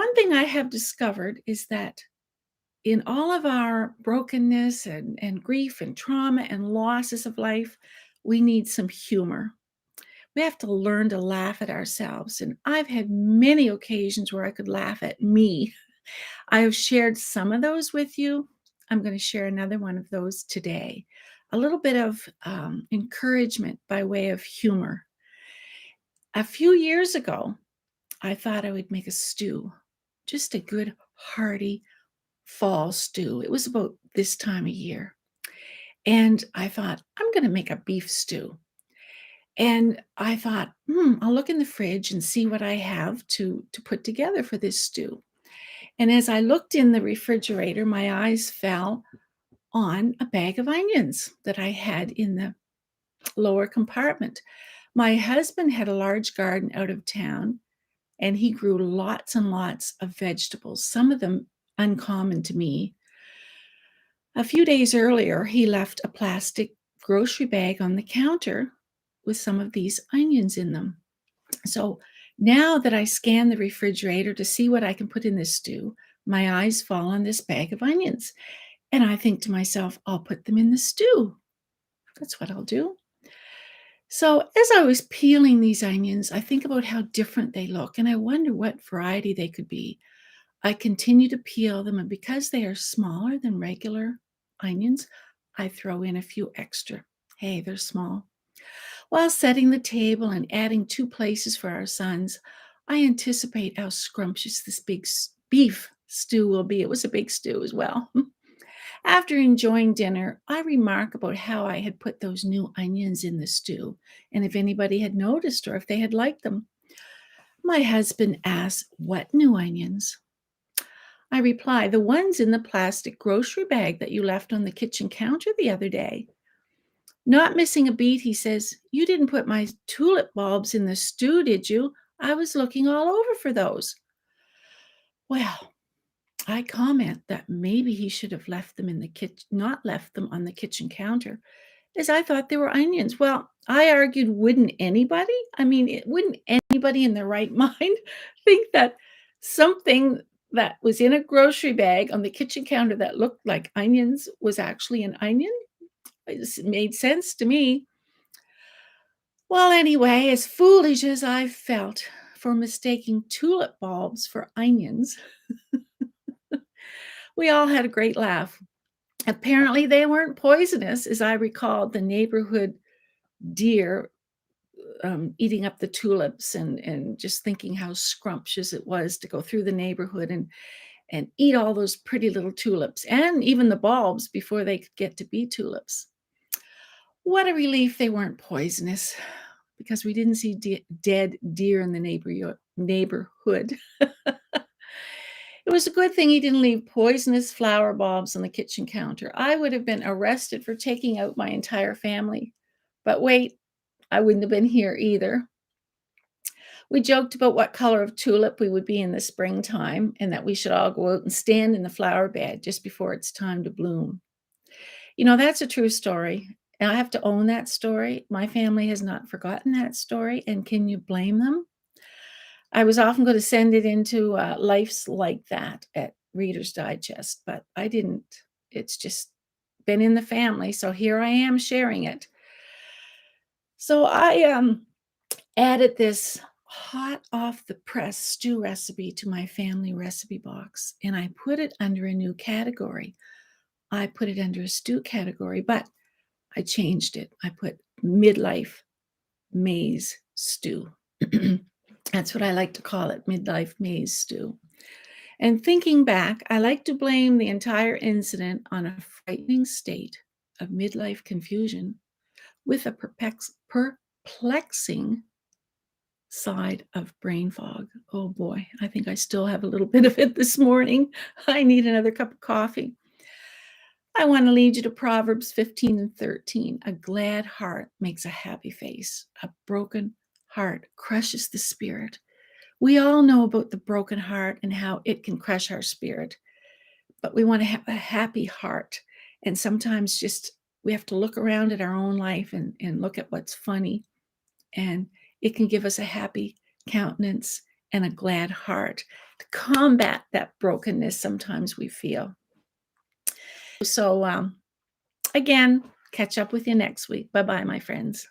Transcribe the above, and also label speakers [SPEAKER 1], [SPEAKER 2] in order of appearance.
[SPEAKER 1] one thing I have discovered is that in all of our brokenness and grief and trauma and losses of life, we need some humor. We have to learn to laugh at ourselves. And I've had many occasions where I could laugh at me. I have shared some of those with you. I'm going to share another one of those today. A little bit of encouragement by way of humor. A few years ago, I thought I would make a stew, just a good, hearty fall stew. It was about this time of year. And I thought, I'm going to make a beef stew. And I thought, I'll look in the fridge and see what I have to put together for this stew. And as I looked in the refrigerator, my eyes fell on a bag of onions that I had in the lower compartment. My husband had a large garden out of town, and he grew lots and lots of vegetables, some of them uncommon to me. A few days earlier, he left a plastic grocery bag on the counter with some of these onions in them. So now that I scan the refrigerator to see what I can put in this stew, my eyes fall on this bag of onions. And I think to myself, I'll put them in the stew. That's what I'll do. So as I was peeling these onions, I think about how different they look, and I wonder what variety they could be. I continue to peel them, and because they are smaller than regular onions, I throw in a few extra. Hey, they're small. While setting the table and adding 2 places for our sons, I anticipate how scrumptious this big beef stew will be. It was a big stew as well. After enjoying dinner, I remark about how I had put those new onions in the stew and if anybody had noticed or if they had liked them. My husband asks, "What new onions?" I reply, "The ones in the plastic grocery bag that you left on the kitchen counter the other day." Not missing a beat, he says, "You didn't put my tulip bulbs in the stew, did you? I was looking all over for those." Well, I comment that maybe he should have left them in the kitchen, not left them on the kitchen counter, as I thought they were onions. Well, I argued, wouldn't anybody? Wouldn't anybody in their right mind think that something that was in a grocery bag on the kitchen counter that looked like onions was actually an onion? It made sense to me. Well, anyway, as foolish as I felt for mistaking tulip bulbs for onions, we all had a great laugh. Apparently, they weren't poisonous, as I recalled the neighborhood deer eating up the tulips and just thinking how scrumptious it was to go through the neighborhood and eat all those pretty little tulips and even the bulbs before they could get to be tulips. What a relief they weren't poisonous, because we didn't see dead deer in the neighborhood. It was a good thing he didn't leave poisonous flower bulbs on the kitchen counter. I would have been arrested for taking out my entire family. But wait, I wouldn't have been here either. We joked about what color of tulip we would be in the springtime and that we should all go out and stand in the flower bed just before it's time to bloom. That's a true story. And I have to own that story. My family has not forgotten that story. And can you blame them? I was often going to send it into Life's Like That at Reader's Digest, but I didn't. It's just been in the family. So here I am sharing it. So I added this hot off the press stew recipe to my family recipe box, and I put it under a new category. I put it under a stew category, but I changed it. I put midlife maize stew. That's what I like to call it, midlife maize stew. And thinking back, I like to blame the entire incident on a frightening state of midlife confusion with a perplexing side of brain fog. Oh boy, I think I still have a little bit of it this morning. I need another cup of coffee. I want to lead you to Proverbs 15:13. A glad heart makes a happy face. A broken heart crushes the spirit. We all know about the broken heart and how it can crush our spirit, but we want to have a happy heart. And sometimes just we have to look around at our own life and look at what's funny. And it can give us a happy countenance and a glad heart. to combat that brokenness sometimes we feel. So, again, catch up with you next week. Bye bye, my friends.